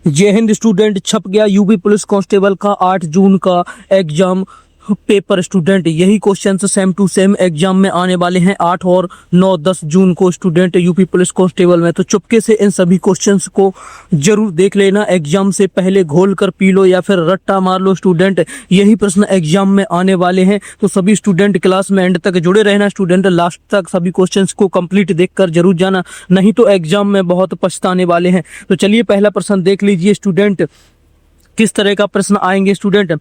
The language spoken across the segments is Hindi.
जय हिंद स्टूडेंट, छप गया यूपी पुलिस कांस्टेबल का 8 जून का एग्जाम पेपर। स्टूडेंट यही question same to same exam में आने वाले हैं 8 और 9-10 जून को स्टूडेंट यूपी पुलिस कांस्टेबल में। तो चुपके से इन सभी क्वेश्चंस को जरूर देख लेना, एग्जाम से पहले घोल कर पी लो या फिर रट्टा मार लो स्टूडेंट। यही प्रश्न एग्जाम में आने वाले हैं, तो सभी स्टूडेंट क्लास में एंड तक जुड़े रहना स्टूडेंट। लास्ट तक सभी क्वेश्चंस को कंप्लीट देखकर जरूर जाना, नहीं तो एग्जाम में बहुत पछताने वाले हैं। तो चलिए पहला प्रश्न देख लीजिए स्टूडेंट, किस तरह का प्रश्न आएंगे स्टूडेंट।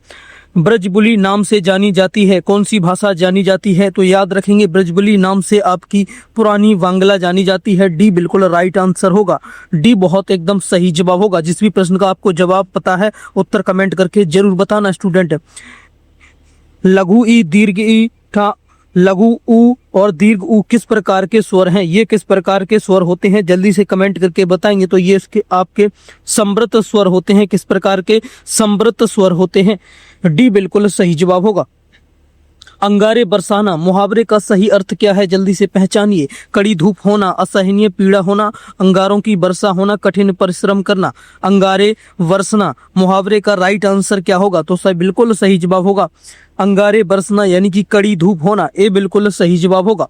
ब्रजबुली नाम से जानी जाती है कौन सी भाषा जानी जाती है? तो याद रखेंगे ब्रजबुली नाम से आपकी पुरानी बांग्ला जानी जाती है। डी बिल्कुल राइट आंसर होगा, डी बहुत एकदम सही जवाब होगा। जिस भी प्रश्न का आपको जवाब पता है उत्तर कमेंट करके जरूर बताना स्टूडेंट। लघु ई दीर्घ ई था, लघु ऊ और दीर्घ ऊ किस प्रकार के स्वर हैं? ये किस प्रकार के स्वर होते हैं जल्दी से कमेंट करके बताएंगे। तो ये इसके आपके समृत स्वर होते हैं। किस प्रकार के समृत स्वर होते हैं? डी बिल्कुल सही जवाब होगा। अंगारे बरसाना मुहावरे का सही अर्थ क्या है? जल्दी से पहचानिए। कड़ी धूप होना, असहनीय पीड़ा होना, अंगारों की वर्षा होना, कठिन परिश्रम करना। अंगारे बरसना मुहावरे का राइट आंसर क्या होगा? तो सही बिल्कुल सही जवाब होगा अंगारे बरसना यानी कि कड़ी धूप होना, ये बिल्कुल सही जवाब होगा।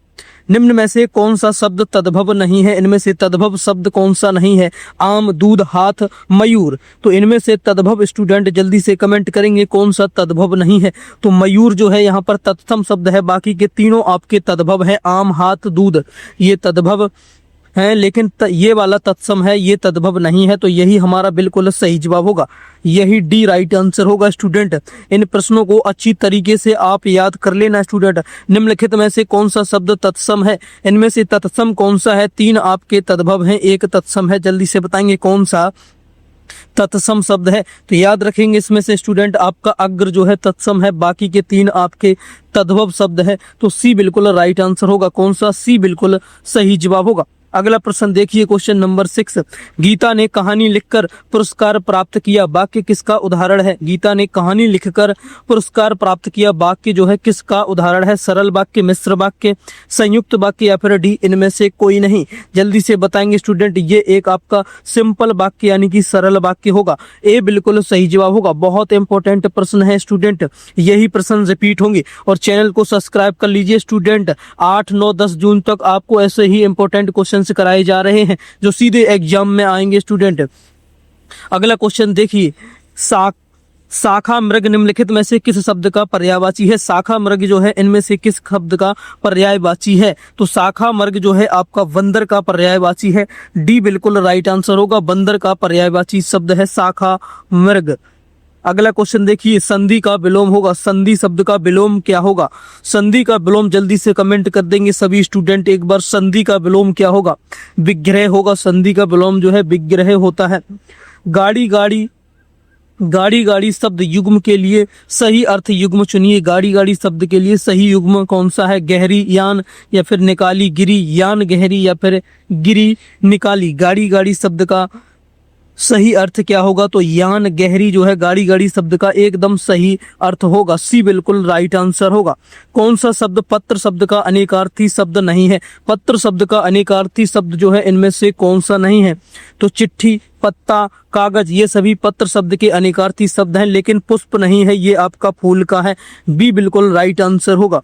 निम्न में से कौन सा शब्द तद्भव नहीं है? इनमें से तद्भव शब्द कौन सा नहीं है? आम, दूध, हाथ, मयूर। तो इनमें से तद्भव स्टूडेंट जल्दी से कमेंट करेंगे कौन सा तद्भव नहीं है। तो मयूर जो है यहाँ पर तत्सम शब्द है, बाकी के तीनों आपके तद्भव है। आम, हाथ, दूध ये तद्भव है, लेकिन ये वाला तत्सम है, ये तद्भव नहीं है। तो यही हमारा बिल्कुल सही जवाब होगा, यही डी राइट आंसर होगा स्टूडेंट। इन प्रश्नों को अच्छी तरीके से आप याद कर लेना स्टूडेंट। निम्नलिखित में से कौन सा शब्द तत्सम है? इनमें से तत्सम कौन सा है? 3 आपके तद्भव हैं, 1 तत्सम है। जल्दी से बताएंगे कौन सा तत्सम शब्द है। तो याद रखेंगे इसमें से स्टूडेंट आपका अग्र जो है तत्सम है, बाकी के 3 आपके तद्भव शब्द है। तो सी बिल्कुल राइट आंसर होगा। कौन सा? सी बिल्कुल सही जवाब होगा। अगला प्रश्न देखिए क्वेश्चन नंबर 6। गीता ने कहानी लिखकर पुरस्कार प्राप्त किया, वाक्य किसका उदाहरण है? गीता ने कहानी लिखकर पुरस्कार प्राप्त किया, वाक्य जो है किसका उदाहरण है? सरल वाक्य, मिश्र वाक्य, संयुक्त वाक्य या फिर डी इनमें से कोई नहीं? जल्दी से बताएंगे स्टूडेंट। ये एक आपका सिंपल वाक्य यानी कि सरल वाक्य होगा, ये बिल्कुल सही जवाब होगा। बहुत इंपॉर्टेंट प्रश्न है स्टूडेंट, यही प्रश्न रिपीट होंगे। और चैनल को सब्सक्राइब कर लीजिए स्टूडेंट। 8, 9, 10 जून तक आपको ऐसे ही इंपॉर्टेंट क्वेश्चन कराए जा रहे हैं जो सीधे एग्जाम में आएंगे स्टूडेंट। अगला क्वेश्चन देखिए, शाखा मृग निम्नलिखित में से किस शब्द का पर्यायवाची है? शाखा मृग जो है इनमें से किस शब्द का पर्यायवाची है? तो शाखा मृग जो है आपका बंदर का पर्यायवाची है। डी बिल्कुल राइट आंसर होगा, बंदर का पर्यायवाची शब्द है शाखा मृग। अगला क्वेश्चन देखिए, संधि का विलोम होगा, संधि शब्द का विलोम क्या होगा? संधि का विलोम जल्दी से कमेंट कर देंगे सभी स्टूडेंट एक बार। संधि का विलोम क्या होगा? विग्रह होगा। संधि का विलोम जो है विग्रह होता है। गाड़ी गाड़ी, गाड़ी गाड़ी शब्द युग्म के लिए सही अर्थ युग्म चुनिए। गाड़ी गाड़ी शब्द के लिए सही युग्म कौन सा है? गहरी यान या फिर निकाली गिरी, यान गहरी या फिर गिरी निकाली। गाड़ी गाड़ी शब्द का सही अर्थ क्या होगा? तो यान गहरी जो है गाड़ी गाड़ी शब्द का एकदम सही अर्थ होगा, सी बिल्कुल राइट आंसर होगा। कौन सा शब्द पत्र शब्द का अनेकार्थी शब्द नहीं है? पत्र शब्द का अनेकार्थी शब्द जो है इनमें से कौन सा नहीं है? तो चिट्ठी, पत्ता, कागज ये सभी पत्र शब्द के अनेकार्थी शब्द हैं, लेकिन पुष्प नहीं है, ये आपका फूल का है। बी बिल्कुल राइट आंसर होगा।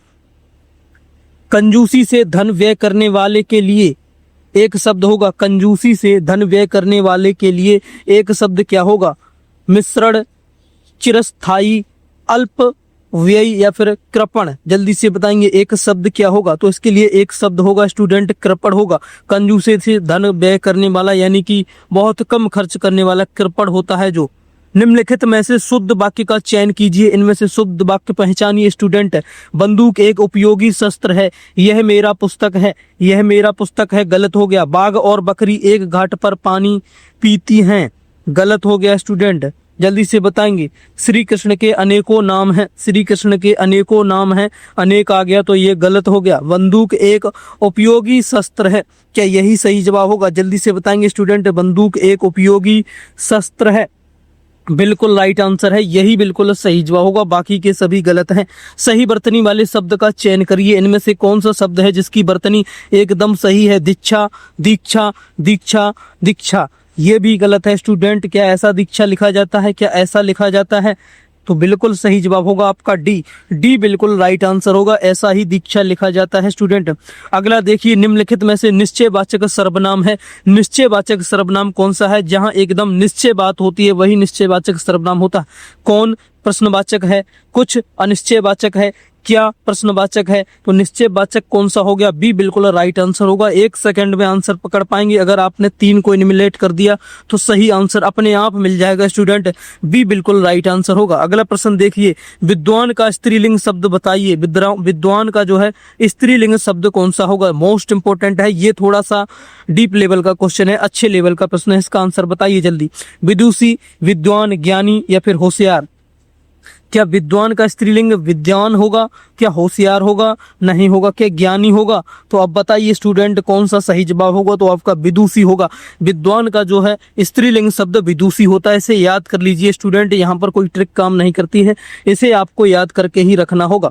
कंजूसी से धन व्यय करने वाले के लिए एक शब्द होगा। कंजूसी से धन व्यय करने वाले के लिए एक शब्द क्या होगा? मिश्रण, चिरस्थायी, अल्प व्यय या फिर कृपण। जल्दी से बताएंगे एक शब्द क्या होगा? तो इसके लिए एक शब्द होगा स्टूडेंट कृपण होगा। कंजूसी से धन व्यय करने वाला यानी कि बहुत कम खर्च करने वाला कृपण होता है। जो निम्नलिखित में से शुद्ध वाक्य का चयन कीजिए, इनमें से शुद्ध वाक्य पहचानिए स्टूडेंट। बंदूक एक उपयोगी शस्त्र है, यह मेरा पुस्तक है, यह मेरा पुस्तक है, गलत हो गया। बाघ और बकरी एक घाट पर पानी पीती हैं, गलत हो गया स्टूडेंट। जल्दी से बताएंगे। श्री कृष्ण के अनेकों नाम हैं, श्री कृष्ण के अनेकों नाम हैं, अनेक आ गया तो ये गलत हो गया। बंदूक एक उपयोगी शस्त्र है, क्या यही सही जवाब होगा? जल्दी से बताएंगे स्टूडेंट। बंदूक एक उपयोगी शस्त्र है, बिल्कुल राइट आंसर है, यही बिल्कुल सही जवाब होगा, बाकी के सभी गलत हैं। सही वर्तनी वाले शब्द का चयन करिए, इनमें से कौन सा शब्द है जिसकी वर्तनी एकदम सही है? दीक्षा, दीक्षा, दीक्षा, दीक्षा। ये भी गलत है स्टूडेंट। क्या ऐसा दीक्षा लिखा जाता है? क्या ऐसा लिखा जाता है? तो बिल्कुल सही जवाब होगा आपका डी। डी बिल्कुल राइट आंसर होगा, ऐसा ही दीक्षा लिखा जाता है स्टूडेंट। अगला देखिए, निम्नलिखित में से निश्चयवाचक सर्वनाम है। निश्चयवाचक सर्वनाम कौन सा है? जहां एकदम निश्चय बात होती है वही निश्चयवाचक सर्वनाम होता है। कौन प्रश्नवाचक है? कुछ अनिश्चयवाचक है? क्या प्रश्नवाचक है? तो निश्चयवाचक कौन सा हो गया? बी बिल्कुल राइट आंसर होगा। 1 सेकंड में आंसर पकड़ पाएंगे। अगर आपने 3 को इनिमिनेट कर दिया तो सही आंसर अपने आप मिल जाएगा स्टूडेंट। बी बिल्कुल राइट आंसर होगा। अगला प्रश्न देखिए, विद्वान का स्त्रीलिंग शब्द बताइए। विद्वान का जो है स्त्रीलिंग शब्द कौन सा होगा? मोस्ट इंपोर्टेंट है ये, थोड़ा सा डीप लेवल का क्वेश्चन है, अच्छे लेवल का प्रश्न है। इसका आंसर बताइए जल्दी। विदुषी, विद्वान, ज्ञानी या फिर होशियार? क्या विद्वान का स्त्रीलिंग विद्वान होगा? क्या होशियार होगा? नहीं होगा। क्या ज्ञानी होगा? तो अब बताइए स्टूडेंट कौन सा सही जवाब होगा? तो आपका विदुषी होगा। विद्वान का जो है स्त्रीलिंग शब्द विदुषी होता है। इसे याद कर लीजिए स्टूडेंट, यहाँ पर कोई ट्रिक काम नहीं करती है, इसे आपको याद करके ही रखना होगा।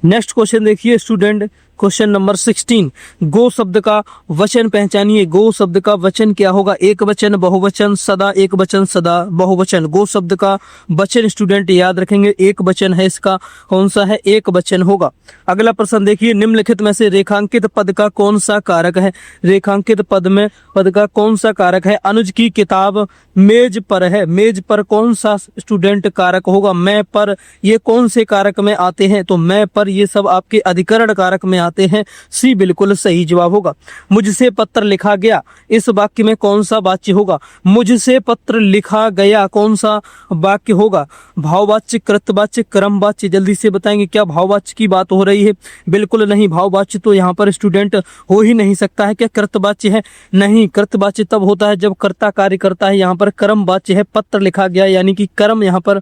नेक्स्ट क्वेश्चन देखिए स्टूडेंट, क्वेश्चन नंबर 16। गो शब्द का वचन पहचानिए। गो शब्द का वचन क्या होगा? एक वचन, बहुवचन, सदा एक वचन, सदा बहुवचन। गो शब्द का वचन स्टूडेंट याद रखेंगे एक वचन है इसका। कौन सा है? एक वचन होगा। अगला प्रश्न देखिए, निम्नलिखित में से रेखांकित पद का कौन सा कारक है? रेखांकित पद का कौन सा कारक है? अनुज की किताब मेज पर है। मेज पर कौन सा स्टूडेंट कारक होगा? मैं पर, ये कौन से कारक में आते हैं? तो मैं पर ये सब आपके अधिकरण कारक में आते हैं। सी बिल्कुल सही जवाब होगा। मुझसे पत्र लिखा गया, इस वाक्य में कौन सा वाच्य होगा? मुझसे पत्र लिखा गया कौन सा वाक्य होगा? भाववाच्य, कृतवाच्य, क्रमवाच्य? जल्दी से बताएंगे। क्या भाववाच्य की बात हो रही है? बिल्कुल नहीं, भाववाच्य तो यहाँ पर स्टूडेंट हो ही नहीं सकता है। क्या कृतवाच्य है? नहीं, कृतवाच्य तब होता है जब कर्ता कार्य करता है। यहाँ पर क्रमवाच्य है। पत्र लिखा गया यानी कि कर्म, यहाँ पर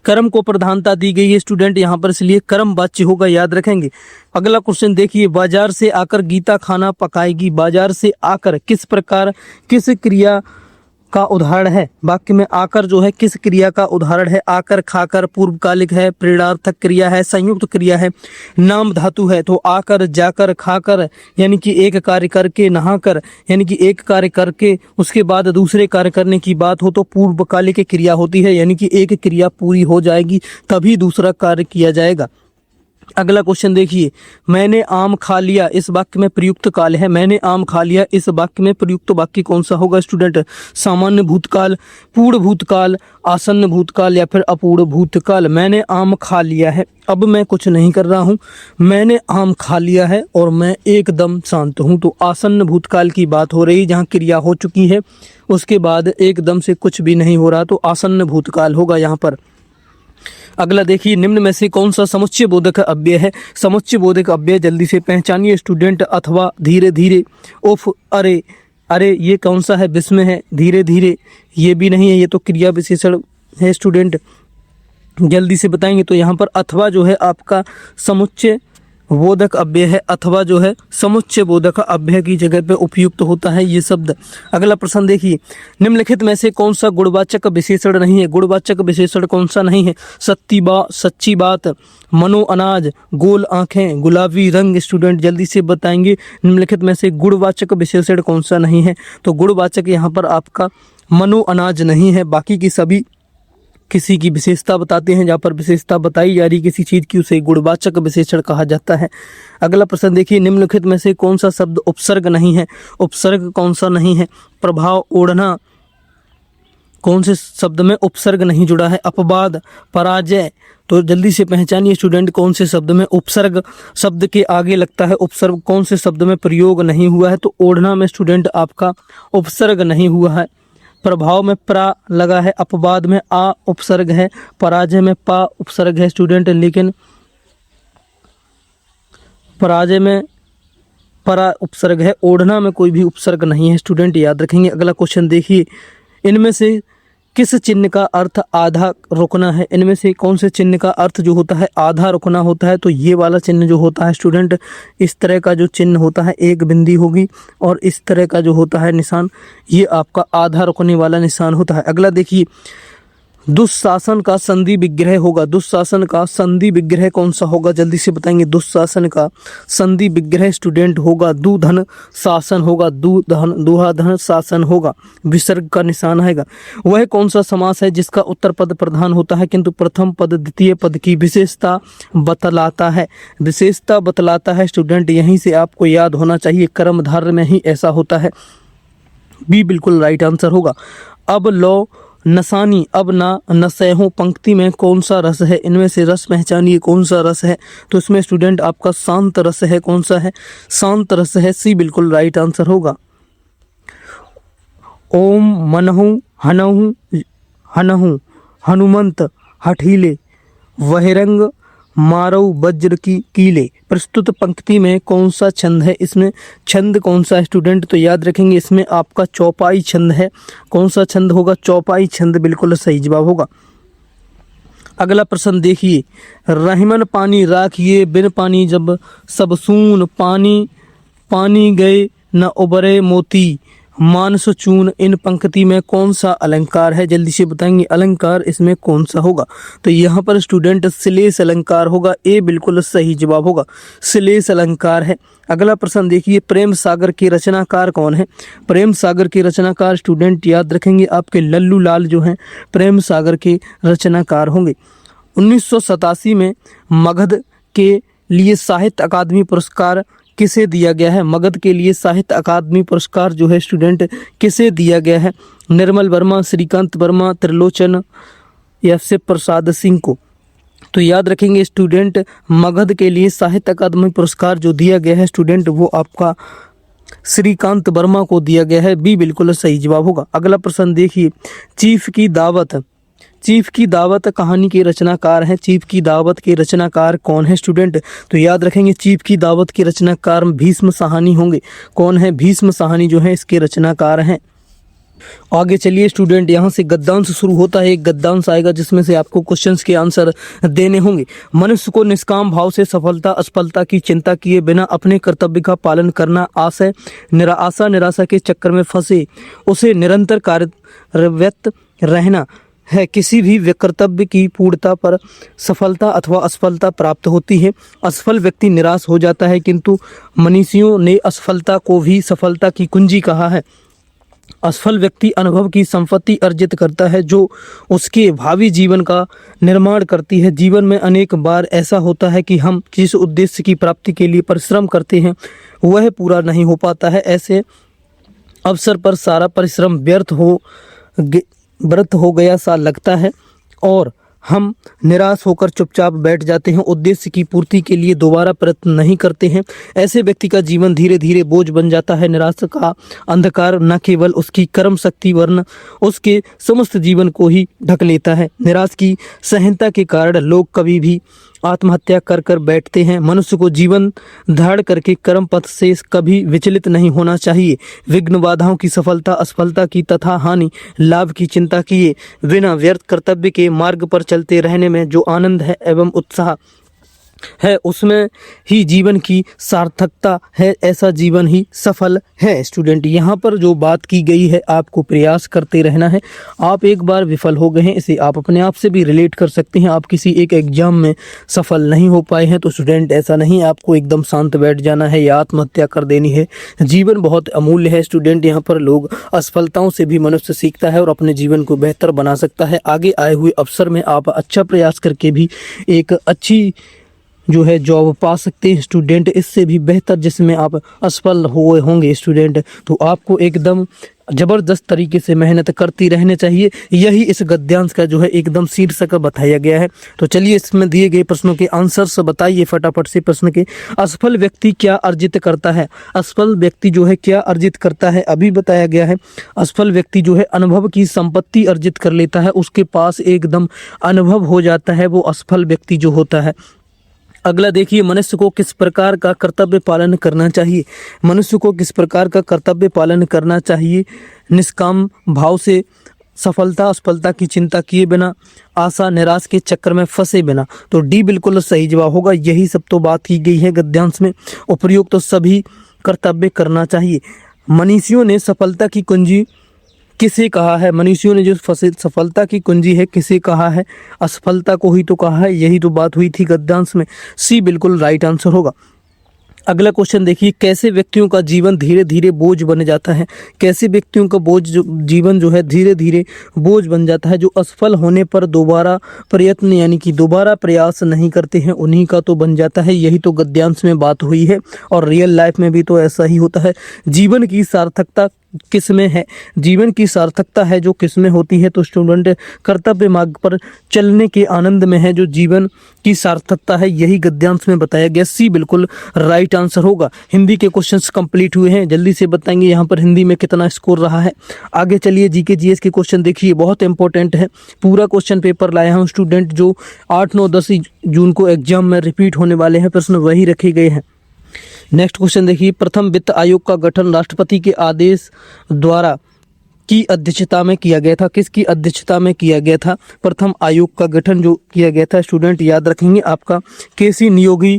कर्म को प्रधानता दी गई है स्टूडेंट यहाँ पर, इसलिए कर्म वाच्य होगा, याद रखेंगे। अगला क्वेश्चन देखिए, बाजार से आकर गीता खाना पकाएगी। बाजार से आकर किस प्रकार, किस क्रिया का उदाहरण है? वाक्य में आकर जो है किस क्रिया का उदाहरण है? आकर, खाकर, पूर्वकालिक है, प्रेरणार्थक क्रिया है, संयुक्त क्रिया है, नाम धातु है। तो आकर, जाकर, खाकर यानी कि एक कार्य करके, नहाकर यानी कि एक कार्य करके उसके बाद दूसरे कार्य करने की बात हो तो पूर्वकालिक क्रिया होती है, यानी कि एक क्रिया पूरी हो जाएगी तभी दूसरा कार्य किया जाएगा। अगला क्वेश्चन देखिए, मैंने आम खा लिया, इस वाक्य में प्रयुक्त काल है। मैंने आम खा लिया, इस वाक्य में प्रयुक्त वाक्य कौन सा होगा स्टूडेंट? सामान्य भूतकाल, पूर्ण भूतकाल, आसन्न भूतकाल या फिर अपूर्ण भूतकाल? मैंने आम खा लिया है, अब मैं कुछ नहीं कर रहा हूँ, मैंने आम खा लिया है और मैं एकदम शांत हूँ। तो आसन्न भूतकाल की बात हो रही, जहाँ क्रिया हो चुकी है उसके बाद एकदम से कुछ भी नहीं हो रहा, तो आसन्न भूतकाल होगा यहाँ पर। अगला देखिए, निम्न में से कौन सा समुच्चय बोधक अव्यय है? समुच्चय बोधक अव्यय जल्दी से पहचानिए स्टूडेंट। अथवा, धीरे धीरे, उफ, अरे, अरे ये कौन सा है? विस्मय है। धीरे धीरे ये भी नहीं है, ये तो क्रिया विशेषण है स्टूडेंट, जल्दी से बताएंगे। तो यहाँ पर अथवा जो है आपका समुच्चय बोधक अव्यय है। अथवा जो है समुच्चय बोधक अव्यय की जगह पे उपयुक्त होता है ये शब्द। अगला प्रश्न देखिए, निम्नलिखित में से कौन सा गुणवाचक विशेषण नहीं है? गुणवाचक विशेषण कौन सा नहीं है? सच्ची बात, मनो अनाज, गोल आंखें, गुलाबी रंग? स्टूडेंट जल्दी से बताएंगे निम्नलिखित में से गुणवाचक विशेषण कौन सा नहीं है? तो गुणवाचक यहाँ पर आपका मनो अनाज नहीं है, बाकी की सभी किसी की विशेषता बताते हैं। जहाँ पर विशेषता बताई जा रही किसी चीज की उसे गुणवाचक विशेषण कहा जाता है। अगला प्रश्न देखिए, निम्नलिखित में से कौन सा शब्द उपसर्ग नहीं है? उपसर्ग कौन सा नहीं है? प्रभाव, ओढ़ना, कौन से शब्द में उपसर्ग नहीं जुड़ा है? अपवाद, पराजय? तो जल्दी से पहचानिए स्टूडेंट कौन से शब्द में उपसर्ग शब्द के आगे लगता है। उपसर्ग कौन से शब्द में प्रयोग नहीं हुआ है? तो ओढ़ना में स्टूडेंट आपका उपसर्ग नहीं हुआ है। प्रभाव में प्रा लगा है, अपवाद में आ उपसर्ग है, पराजय में पा उपसर्ग है स्टूडेंट, लेकिन पराजय में परा उपसर्ग है। ओढ़ना में कोई भी उपसर्ग नहीं है स्टूडेंट, याद रखेंगे। अगला क्वेश्चन देखिए, इनमें से किस चिन्ह का अर्थ आधा रुकना है? इनमें से कौन से चिन्ह का अर्थ जो होता है आधा रुकना होता है? तो ये वाला चिन्ह जो होता है स्टूडेंट, इस तरह का जो चिन्ह होता है, एक बिंदी होगी और इस तरह का जो होता है निशान, ये आपका आधा रुकने वाला निशान होता है। अगला देखिए, दुःशासन का संधि विग्रह होगा। दुःशासन का संधि विग्रह कौन सा होगा, जल्दी से बताएंगे। दुःशासन का संधि विग्रह स्टूडेंट होगा दुधन शासन होगा। दुहाधन शासन होगा, विसर्ग का निशान आएगा। वह कौन सा समास है जिसका उत्तर पद प्रधान होता है किंतु प्रथम पद द्वितीय पद की विशेषता बतलाता है। विशेषता बतलाता है स्टूडेंट, यहीं से आपको याद होना चाहिए, कर्मधारय में ही ऐसा होता है। बी बिल्कुल राइट आंसर होगा। अब लो नसानी अब ना नसैहों पंक्ति में कौन सा रस है, इनमें से रस पहचानिए कौन सा रस है। तो इसमें स्टूडेंट आपका शांत रस है। कौन सा है, शांत रस है। सी बिल्कुल राइट आंसर होगा। ओम मनहु हनहु हनहु हनुमंत हठीले वहिरंग मारऊ वज्र की कीले। प्रस्तुत पंक्ति में कौन सा छंद है, इसमें छंद कौन सा है स्टूडेंट, तो याद रखेंगे इसमें आपका चौपाई छंद है। कौन सा छंद होगा, चौपाई छंद बिल्कुल सही जवाब होगा। अगला प्रश्न देखिए, रहीमन पानी राखिए बिन पानी जब सब सून, पानी पानी गए न उबरे मोती मानस चून। इन पंक्ति में कौन सा अलंकार है, जल्दी से बताएंगे अलंकार इसमें कौन सा होगा। तो यहाँ पर स्टूडेंट श्लेष अलंकार होगा। ए बिल्कुल सही जवाब होगा, श्लेष अलंकार है। अगला प्रश्न देखिए, प्रेम सागर के रचनाकार कौन है। प्रेम सागर के रचनाकार स्टूडेंट याद रखेंगे आपके लल्लू लाल जो हैं प्रेम सागर के रचनाकार होंगे। 1987 में मगध के लिए साहित्य अकादमी पुरस्कार किसे दिया गया है। मगध के लिए साहित्य अकादमी पुरस्कार जो है स्टूडेंट किसे दिया गया है। निर्मल वर्मा, श्रीकांत वर्मा, त्रिलोचन या शिव प्रसाद सिंह को। तो याद रखेंगे स्टूडेंट, मगध के लिए साहित्य अकादमी पुरस्कार जो दिया गया है स्टूडेंट वो आपका श्रीकांत वर्मा को दिया गया है। बी बिल्कुल सही जवाब होगा। अगला प्रश्न देखिए, चीफ की दावत। चीफ की दावत कहानी के रचनाकार हैं। चीफ की दावत के रचनाकार कौन है स्टूडेंट, तो याद रखेंगे चीफ की दावत के रचनाकार भीष्म साहनी होंगे। कौन है, भीष्म साहनी जो है इसके रचनाकार हैं। आगे चलिए स्टूडेंट, यहाँ से गद्यांश शुरू होता है। एक गद्यांश आएगा जिसमें से आपको क्वेश्चंस के आंसर देने होंगे। मनुष्य को निष्काम भाव से सफलता असफलता की चिंता किए बिना अपने कर्तव्य का पालन करना, आशा निराशा के चक्कर में फंसे उसे निरंतर कार्यरत रहना है। किसी भी कर्तव्य की पूर्णता पर सफलता अथवा असफलता प्राप्त होती है। असफल व्यक्ति निराश हो जाता है, किंतु मनीषियों ने असफलता को भी सफलता की कुंजी कहा है। असफल व्यक्ति अनुभव की संपत्ति अर्जित करता है जो उसके भावी जीवन का निर्माण करती है। जीवन में अनेक बार ऐसा होता है कि हम जिस उद्देश्य की प्राप्ति के लिए परिश्रम करते हैं वह पूरा नहीं हो पाता है। ऐसे अवसर पर सारा परिश्रम व्यर्थ हो गया सा लगता है और हम निराश होकर चुपचाप बैठ जाते हैं। उद्देश्य की पूर्ति के लिए दोबारा प्रयत्न नहीं करते हैं। ऐसे व्यक्ति का जीवन धीरे धीरे बोझ बन जाता है। निराशा का अंधकार न केवल उसकी कर्म शक्ति वरन उसके समस्त जीवन को ही ढक लेता है। निराश की सहनता के कारण लोग कभी भी आत्महत्या कर कर बैठते हैं। मनुष्य को जीवन धारण करके कर्म पथ से कभी विचलित नहीं होना चाहिए। विघ्न बाधाओं की सफलता असफलता की तथा हानि लाभ की चिंता किए बिना व्यर्थ कर्तव्य के मार्ग पर चलते रहने में जो आनंद है एवं उत्साह है उसमें ही जीवन की सार्थकता है। ऐसा जीवन ही सफल है। स्टूडेंट, यहाँ पर जो बात की गई है आपको प्रयास करते रहना है। आप एक बार विफल हो गए हैं, इसे आप अपने आप से भी रिलेट कर सकते हैं। आप किसी एक एग्जाम में सफल नहीं हो पाए हैं तो स्टूडेंट ऐसा नहीं आपको एकदम शांत बैठ जाना है या आत्महत्या कर देनी है। जीवन बहुत अमूल्य है स्टूडेंट। यहाँ पर लोग असफलताओं से भी मनुष्य सीखता है और अपने जीवन को बेहतर बना सकता है। आगे आए हुए अवसर में आप अच्छा प्रयास करके भी एक अच्छी जो है जॉब पा सकते हैं स्टूडेंट, इससे भी बेहतर जिसमें आप असफल हुए होंगे स्टूडेंट। तो आपको एकदम ज़बरदस्त तरीके से मेहनत करती रहनी चाहिए। यही इस गद्यांश का जो है एकदम शीर्षक बताया गया है। तो चलिए इसमें दिए गए प्रश्नों के आंसर्स बताइए फटाफट से। प्रश्न के, असफल व्यक्ति क्या अर्जित करता है। असफल व्यक्ति जो है क्या अर्जित करता है, अभी बताया गया है। असफल व्यक्ति जो है अनुभव की संपत्ति अर्जित कर लेता है। उसके पास एकदम अनुभव हो जाता है, वो असफल व्यक्ति जो होता है। अगला देखिए, मनुष्य को किस प्रकार का कर्तव्य पालन करना चाहिए। मनुष्य को किस प्रकार का कर्तव्य पालन करना चाहिए। निष्काम भाव से सफलता असफलता की चिंता किए बिना आशा निराश के चक्कर में फंसे बिना। तो डी बिल्कुल सही जवाब होगा। यही सब तो बात की गई है गद्यांश में। उपयुक्त तो सभी कर्तव्य करना चाहिए। मनीषियों ने सफलता की कुंजी किसे कहा है? मनुष्यों ने जो सफलता की कुंजी है किसे कहा है? असफलता को ही तो कहा है। यही तो बात हुई थी गद्यांश में। सी बिल्कुल राइट आंसर होगा। अगला क्वेश्चन देखिए, कैसे व्यक्तियों का जीवन धीरे धीरे बोझ बन जाता है? कैसे व्यक्तियों का जीवन जो है धीरे धीरे बोझ बन जाता है? जो असफल होने पर दोबारा प्रयत्न यानी कि दोबारा प्रयास नहीं करते हैं, उन्हीं का तो बन जाता है। यही तो गद्यांश में बात हुई है और रियल लाइफ में भी तो ऐसा ही होता है। जीवन की सार्थकता किस में है? जीवन की सार्थकता है जो किस में होती है? तो स्टूडेंट, कर्तव्य मार्ग पर चलने के आनंद में है जो जीवन की सार्थकता है। यही गद्यांश में बताया गया। सी बिल्कुल राइट आंसर होगा। हिंदी के क्वेश्चंस कंप्लीट हुए हैं। जल्दी से बताएंगे यहाँ पर हिंदी में कितना स्कोर रहा है। आगे चलिए, जीके जीएस के क्वेश्चन देखिए, बहुत इंपॉर्टेंट है। पूरा क्वेश्चन पेपर लाया हूँ स्टूडेंट, जो 8, 9, 10 जून को एग्जाम में रिपीट होने वाले हैं। प्रश्न वही रखे गए हैं। नेक्स्ट क्वेश्चन देखिए, प्रथम वित्त आयोग का गठन राष्ट्रपति के आदेश द्वारा की अध्यक्षता में किया गया था? किसकी अध्यक्षता में किया गया था? प्रथम आयोग का गठन जो किया गया था स्टूडेंट, याद रखेंगे आपका केसी नियोगी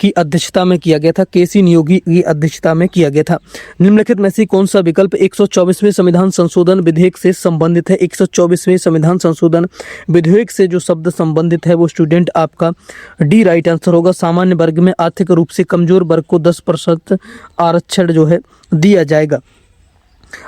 की अध्यक्षता में किया गया था। केसी नियोगी की अध्यक्षता में किया गया था। निम्नलिखित में से कौन सा विकल्प 124वें संविधान संशोधन विधेयक से संबंधित है? 124वें संविधान संशोधन विधेयक से जो शब्द संबंधित है वो स्टूडेंट आपका डी राइट आंसर होगा। सामान्य वर्ग में आर्थिक रूप से कमजोर वर्ग को 10% आरक्षण जो है दिया जाएगा।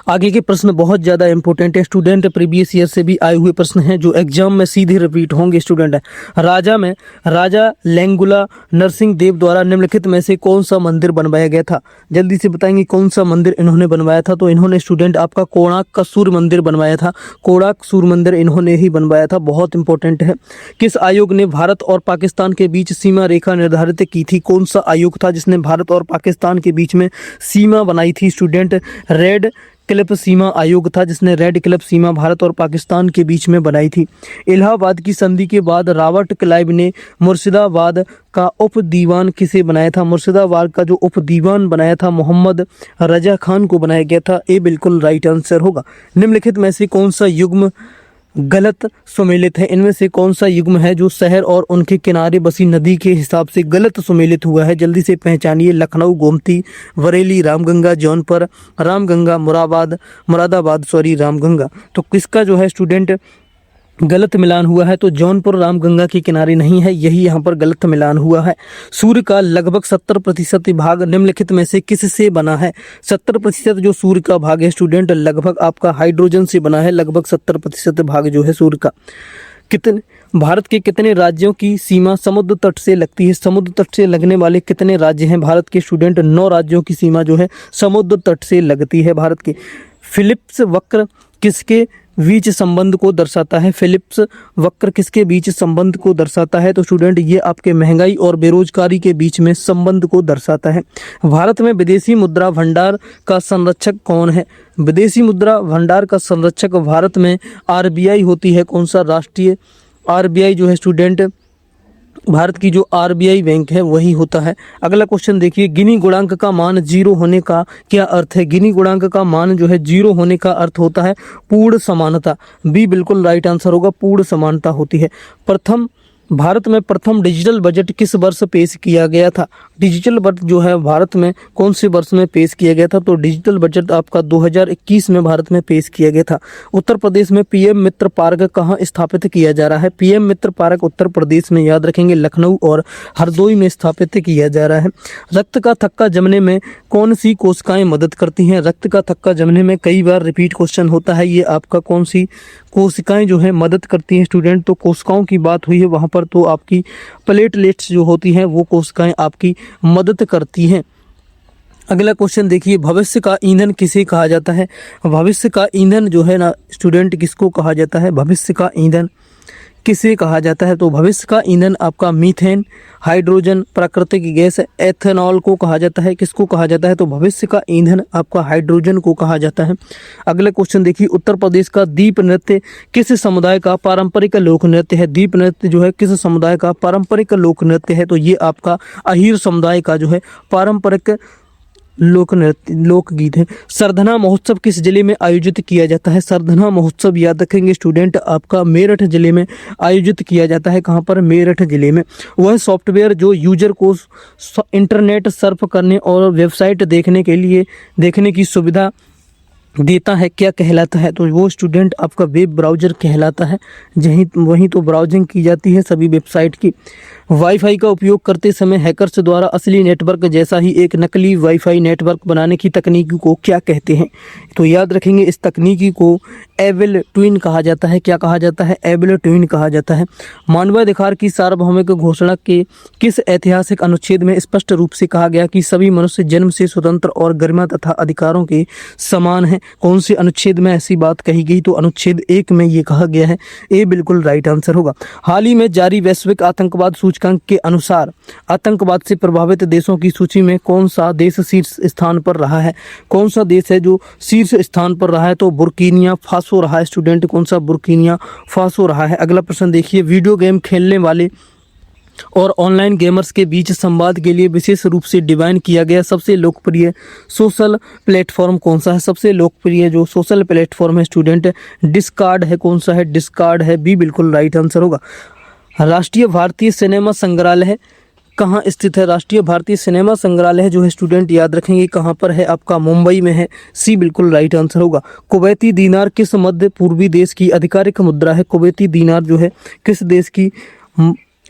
आगे के प्रश्न बहुत ज़्यादा इंपॉर्टेंट है स्टूडेंट, प्रीवियस ईयर से भी आए हुए प्रश्न हैं जो एग्जाम में सीधे रिपीट होंगे स्टूडेंट। राजा लेंगुला नरसिंह देव द्वारा निम्नलिखित में से कौन सा मंदिर बनवाया गया था? जल्दी से बताएंगे कौन सा मंदिर इन्होंने बनवाया था। तो इन्होंने स्टूडेंट आपका कोणार्क का सूर्य मंदिर बनवाया था। कोणार्क सूर्य मंदिर इन्होंने ही बनवाया था, बहुत इंपॉर्टेंट है। किस आयोग ने भारत और पाकिस्तान के बीच सीमा रेखा निर्धारित की थी? कौन सा आयोग था जिसने भारत और पाकिस्तान के बीच में सीमा बनाई थी स्टूडेंट? रेड क्लिफ सीमा आयोग था जिसने रेड क्लिफ सीमा भारत और पाकिस्तान के बीच में बनाई थी। इलाहाबाद की संधि के बाद रॉबर्ट क्लाइव ने मुर्शिदाबाद का उप दीवान किसे बनाया था? मुर्शिदाबाद का जो उप दीवान बनाया था मोहम्मद रजा खान को बनाया गया था। ए बिल्कुल राइट आंसर होगा। निम्नलिखित में से कौन सा युग्म गलत सुमेलित है? इनमें से कौन सा युग्म है जो शहर और उनके किनारे बसी नदी के हिसाब से गलत सुमेलित हुआ है? जल्दी से पहचानिए। लखनऊ, गोमती, बरेली, रामगंगा, जौनपुर, रामगंगा, मुरादाबाद रामगंगा। तो किसका जो है स्टूडेंट गलत मिलान हुआ है? तो जौनपुर रामगंगा के किनारे नहीं है, यही यहाँ पर गलत मिलान हुआ है। सूर्य का लगभग 70% भाग निम्नलिखित में से किससे बना है? 70% जो सूर्य का भाग है स्टूडेंट लगभग आपका हाइड्रोजन से बना है। लगभग 70% भाग जो है सूर्य का। भारत के कितने राज्यों की सीमा समुद्र तट से लगती है? समुद्र तट से लगने वाले कितने राज्य हैं भारत के स्टूडेंट? 9 राज्यों की सीमा जो है समुद्र तट से लगती है भारत के। फिलिप्स वक्र किसके बीच संबंध को दर्शाता है? फिलिप्स वक्र किसके बीच संबंध को दर्शाता है? तो स्टूडेंट ये आपके महंगाई और बेरोजगारी के बीच में संबंध को दर्शाता है। भारत में विदेशी मुद्रा भंडार का संरक्षक कौन है? विदेशी मुद्रा भंडार का संरक्षक भारत में आरबीआई होती है। कौन सा? राष्ट्रीय आरबीआई जो है स्टूडेंट भारत की जो आरबीआई बैंक है वही होता है। अगला क्वेश्चन देखिए, गिनी गुणांक का मान 0 होने का क्या अर्थ है? गिनी गुणांक का मान जो है 0 होने का अर्थ होता है पूर्ण समानता। बी बिल्कुल राइट आंसर होगा, पूर्ण समानता होती है। भारत में प्रथम डिजिटल बजट किस वर्ष पेश किया गया था? डिजिटल बजट जो है भारत में कौन से वर्ष में पेश किया गया था? तो डिजिटल बजट आपका 2021 में भारत में पेश किया गया था। उत्तर प्रदेश में पीएम मित्र पार्क कहाँ स्थापित किया जा रहा है? पीएम मित्र पार्क उत्तर प्रदेश में, याद रखेंगे, लखनऊ और हरदोई में स्थापित किया जा रहा है। रक्त का थक्का जमने में कौन सी कोशिकाएं मदद करती हैं? रक्त का थक्का जमने में कई बार रिपीट क्वेश्चन होता है, ये आपका कौन सी कोशिकाएं जो है मदद करती हैं स्टूडेंट? तो कोशिकाओं की बात हुई है वहाँ पर, तो आपकी प्लेटलेट्स जो होती हैं वो कोशिकाएं आपकी मदद करती हैं। अगला क्वेश्चन देखिए, भविष्य का ईंधन किसे कहा जाता है? भविष्य का ईंधन जो है ना स्टूडेंट किसको कहा जाता है? भविष्य का ईंधन किसे कहा जाता है? तो भविष्य का ईंधन आपका मीथेन, हाइड्रोजन, प्राकृतिक गैस, एथेनॉल को कहा जाता है। किसको कहा जाता है? तो भविष्य का ईंधन आपका हाइड्रोजन को कहा जाता है। अगला क्वेश्चन देखिए, उत्तर प्रदेश का दीप नृत्य किस समुदाय का पारंपरिक लोक नृत्य है? दीप नृत्य जो है किस समुदाय का पारंपरिक लोक नृत्य है? तो ये आपका अहीर समुदाय का जो है पारंपरिक लोक नृत्य लोकगीत है। सरधना महोत्सव किस जिले में आयोजित किया जाता है? सरधना महोत्सव याद रखेंगे स्टूडेंट आपका मेरठ जिले में आयोजित किया जाता है। कहाँ पर? मेरठ जिले में। वह सॉफ्टवेयर जो यूजर को इंटरनेट सर्फ करने और वेबसाइट देखने की सुविधा देता है क्या कहलाता है? तो वो स्टूडेंट आपका वेब ब्राउज़र कहलाता है। वहीं तो ब्राउजिंग की जाती है सभी वेबसाइट की। वाईफाई का उपयोग करते समय हैकर्स द्वारा असली नेटवर्क जैसा ही एक नकली वाईफाई नेटवर्क बनाने की तकनीक को क्या कहते हैं? तो याद रखेंगे, इस तकनीकी को एविल ट्विन कहा जाता है। क्या कहा जाता है? एविल ट्विन कहा जाता है। मानवाधिकार की सार्वभौमिक घोषणा के किस ऐतिहासिक अनुच्छेद में स्पष्ट रूप से कहा गया कि सभी मनुष्य जन्म से स्वतंत्र और गरिमा तथा अधिकारों के समान हैं? कौन से अनुच्छेद में ऐसी बात कही गई? तो अनुच्छेद 1 में ये कहा गया है। ए बिल्कुल राइट आंसर होगा। हाल ही में जारी वैश्विक आतंकवाद सूचकांक के अनुसार आतंकवाद से प्रभावित देशों की सूची में कौन सा देश शीर्ष स्थान पर रहा है? कौन सा देश है जो शीर्ष स्थान पर रहा है? तो बुर्किना फासो रहा है स्टूडेंट। कौन सा? बुर्किना फासो रहा है। अगला प्रश्न देखिए, वीडियो गेम खेलने वाले और ऑनलाइन गेमर्स के बीच संवाद के लिए विशेष रूप से डिज़ाइन किया गया सबसे लोकप्रिय सोशल प्लेटफॉर्म कौन सा है? सबसे लोकप्रिय जो सोशल प्लेटफॉर्म है स्टूडेंट, डिस्कॉर्ड है। कौन सा है? डिस्कॉर्ड है। बी बिल्कुल राइट आंसर होगा। राष्ट्रीय भारतीय सिनेमा संग्रहालय कहाँ स्थित है? राष्ट्रीय भारतीय सिनेमा संग्रहालय जो है स्टूडेंट याद रखेंगे कहाँ पर है? आपका मुंबई में है। सी बिल्कुल राइट आंसर होगा। कुवैती दीनार किस मध्य पूर्वी देश की आधिकारिक मुद्रा है? कुवैती दीनार जो है किस देश की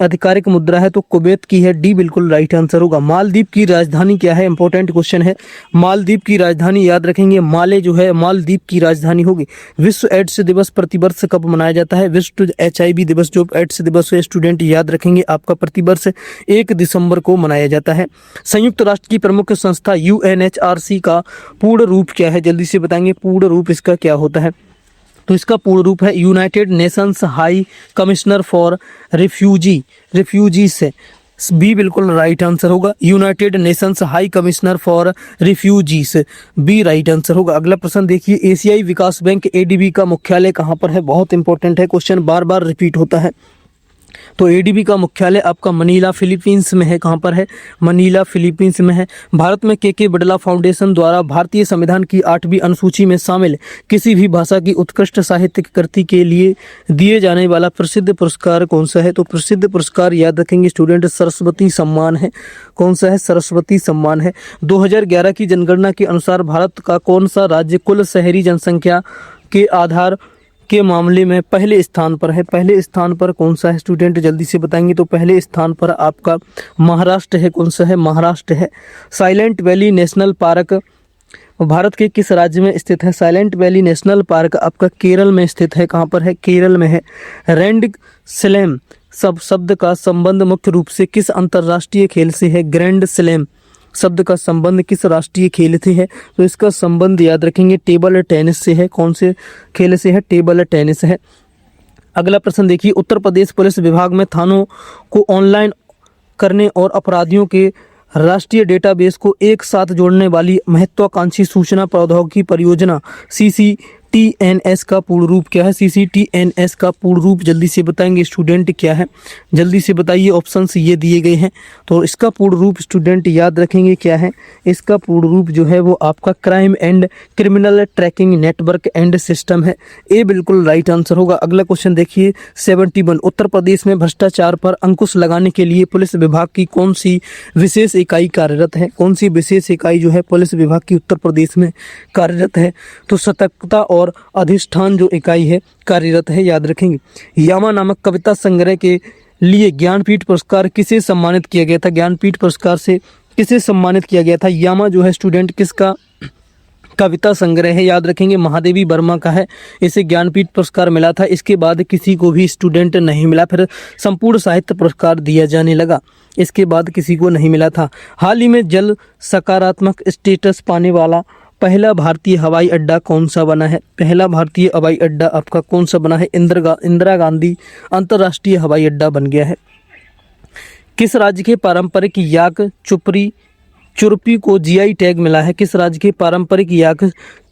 आधिकारिक मुद्रा है? तो कुवैत की है। डी बिल्कुल राइट आंसर होगा। मालदीव की राजधानी क्या है? इंपॉर्टेंट क्वेश्चन है। मालदीव की राजधानी याद रखेंगे माले जो है मालदीव की राजधानी होगी। विश्व एड्स दिवस प्रतिवर्ष कब मनाया जाता है? विश्व HIV दिवस जो एड्स दिवस है स्टूडेंट याद रखेंगे आपका प्रतिवर्ष 1 दिसंबर को मनाया जाता है। संयुक्त राष्ट्र की प्रमुख संस्था UNHRC का पूर्ण रूप क्या है? जल्दी से बताएंगे पूर्ण रूप इसका क्या होता है? तो इसका पूर्ण रूप है United Nations High Commissioner for Refugees से। बी बिल्कुल राइट आंसर होगा। United Nations High Commissioner for Refugees, B right answer होगा। अगला प्रश्न देखिए, एशियाई विकास बैंक ADB का मुख्यालय कहाँ पर है? बहुत इंपॉर्टेंट है क्वेश्चन, बार बार रिपीट होता है। तो ADB का मुख्यालय आपका मनीला फिलीपींस में है। कहाँ पर है? मनीला फिलीपींस में है। भारत में KK बिड़ला फाउंडेशन द्वारा भारतीय संविधान की 8वीं अनुसूची में शामिल किसी भी भाषा की उत्कृष्ट साहित्यिक कृति के लिए दिए जाने वाला प्रसिद्ध पुरस्कार कौन सा है? तो प्रसिद्ध पुरस्कार याद रखेंगे स्टूडेंट सरस्वती सम्मान है। कौन सा है? सरस्वती सम्मान है। 2011 की जनगणना के अनुसार भारत का कौन सा राज्य कुल शहरी जनसंख्या के आधार के मामले में पहले स्थान पर है? पहले स्थान पर कौन सा है स्टूडेंट? जल्दी से बताएंगे। तो पहले स्थान पर आपका महाराष्ट्र है। कौन सा है? महाराष्ट्र है। Silent valley national park Bharat के किस राज्य में स्थित है? साइलेंट वैली नेशनल पार्क आपका केरल में स्थित है। कहाँ पर है? केरल में है। रैंड स्लैम शब्द का संबंध मुख्य रूप से किस अंतर्राष्ट्रीय खेल से है? ग्रैंड स्लैम शब्द का संबंध किस राष्ट्रीय खेल से है? तो इसका संबंध याद रखेंगे टेबल टेनिस से है। कौन से खेल से है? टेबल टेनिस है। अगला प्रश्न देखिए, उत्तर प्रदेश पुलिस विभाग में थानों को ऑनलाइन करने और अपराधियों के राष्ट्रीय डेटाबेस को एक साथ जोड़ने वाली महत्वाकांक्षी सूचना प्रौद्योगिकी परियोजना CCTNS का पूर्ण रूप क्या है? CCTNS का पूर्ण रूप जल्दी से बताएंगे स्टूडेंट क्या है? जल्दी से बताइए, ऑप्शंस ये दिए गए हैं। तो इसका पूर्ण रूप स्टूडेंट याद रखेंगे क्या है? इसका पूर्ण रूप जो है वो आपका crime and criminal tracking network and system है। ए बिल्कुल राइट आंसर होगा। अगला क्वेश्चन देखिए 71, उत्तर प्रदेश में भ्रष्टाचार पर अंकुश लगाने के लिए पुलिस विभाग की कौन सी विशेष इकाई कार्यरत है? कौन सी विशेष इकाई जो है पुलिस विभाग की उत्तर प्रदेश में कार्यरत है? तो सतर्कता और अधिष्ठान जो इकाई है कार्यरत है, याद रखेंगे। यामा नामक कविता संग्रह के लिए ज्ञानपीठ पुरस्कार किसे सम्मानित किया गया था? ज्ञानपीठ पुरस्कार से किसे सम्मानित किया गया था? यामा जो है स्टूडेंट किसका कविता संग्रह है? याद रखेंगे महादेवी वर्मा का है। इसे ज्ञानपीठ पुरस्कार मिला था। इसके बाद किसी को भी स्टूडेंट नहीं मिला, फिर संपूर्ण साहित्य पुरस्कार दिया जाने लगा। इसके बाद किसी को नहीं मिला था। हाल ही में जल सकारात्मक स्टेटस पाने वाला पहला भारतीय हवाई अड्डा कौन सा बना है? पहला भारतीय हवाई अड्डा आपका कौन सा बना है? इंदिरा गांधी अंतर्राष्ट्रीय हवाई अड्डा बन गया है। किस राज्य के पारंपरिक याक चुरपी को GI टैग मिला है? किस राज्य के पारंपरिक याक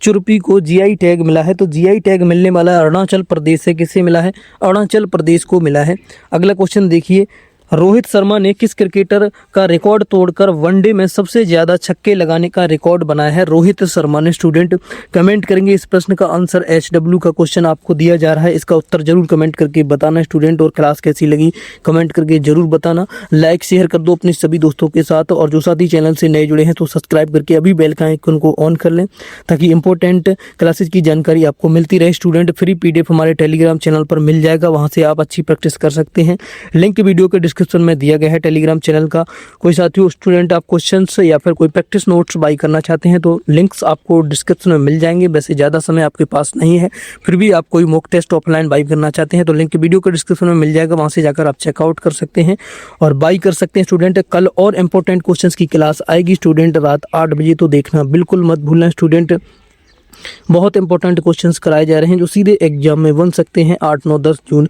चुरपी को GI टैग मिला है? तो GI टैग मिलने वाला अरुणाचल प्रदेश से। किसे मिला है? अरुणाचल प्रदेश को मिला है। अगला क्वेश्चन देखिए, रोहित शर्मा ने किस क्रिकेटर का रिकॉर्ड तोड़कर वनडे में सबसे ज्यादा छक्के लगाने का रिकॉर्ड बनाया है? रोहित शर्मा ने। स्टूडेंट कमेंट करेंगे इस प्रश्न का आंसर। HW का क्वेश्चन आपको दिया जा रहा है, इसका उत्तर जरूर कमेंट करके बताना स्टूडेंट। और क्लास कैसी लगी कमेंट करके जरूर बताना। लाइक शेयर कर दो अपने सभी दोस्तों के साथ, और जो साथी चैनल से नए जुड़े हैं तो सब्सक्राइब करके अभी बेल का आइकन को ऑन कर लें ताकि इंपॉर्टेंट क्लासेस की जानकारी आपको मिलती रहे। स्टूडेंट फ्री PDF हमारे टेलीग्राम चैनल पर मिल जाएगा, वहां से आप अच्छी प्रैक्टिस कर सकते हैं। लिंक वीडियो के डिस्क्रिप्शन में दिया गया है टेलीग्राम चैनल का। कोई साथियों स्टूडेंट आप क्वेश्चंस या फिर कोई प्रैक्टिस नोट्स बाई करना चाहते हैं तो लिंक्स आपको डिस्क्रिप्शन में मिल जाएंगे। वैसे ज़्यादा समय आपके पास नहीं है, फिर भी आप कोई मॉक टेस्ट ऑफलाइन बाई करना चाहते हैं तो लिंक वीडियो के डिस्क्रिप्शन में मिल जाएगा, वहाँ से जाकर आप चेकआउट कर सकते हैं और बाई कर सकते हैं। स्टूडेंट कल और इंपॉर्टेंट क्वेश्चंस की क्लास आएगी स्टूडेंट रात 8 बजे, तो देखना बिल्कुल मत भूलना स्टूडेंट। बहुत इंपॉर्टेंट क्वेश्चंस कराए जा रहे हैं जो सीधे एग्जाम में बन सकते हैं। 8, 9, 10 जून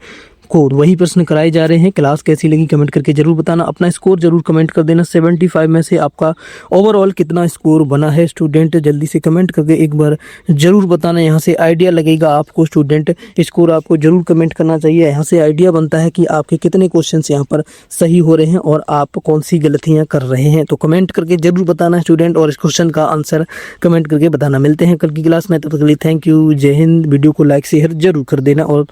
को वही प्रश्न कराए जा रहे हैं। क्लास कैसी लगी कमेंट करके जरूर बताना। अपना स्कोर जरूर कमेंट कर देना। 75 में से आपका ओवरऑल कितना स्कोर बना है स्टूडेंट, जल्दी से कमेंट करके एक बार जरूर बताना। यहाँ से आइडिया लगेगा आपको स्टूडेंट, स्कोर आपको जरूर कमेंट करना चाहिए। यहाँ से आइडिया बनता है कि आपके कितने क्वेश्चन यहाँ पर सही हो रहे हैं और आप कौन सी गलतियाँ कर रहे हैं। तो कमेंट करके जरूर बताना स्टूडेंट, और इस क्वेश्चन का आंसर कमेंट करके बताना। मिलते हैं कल की क्लास में, तब तक के लिए थैंक यू, जय हिंद। वीडियो को लाइक शेयर जरूर कर देना और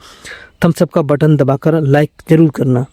थम्स अप का बटन दबाकर लाइक जरूर करना।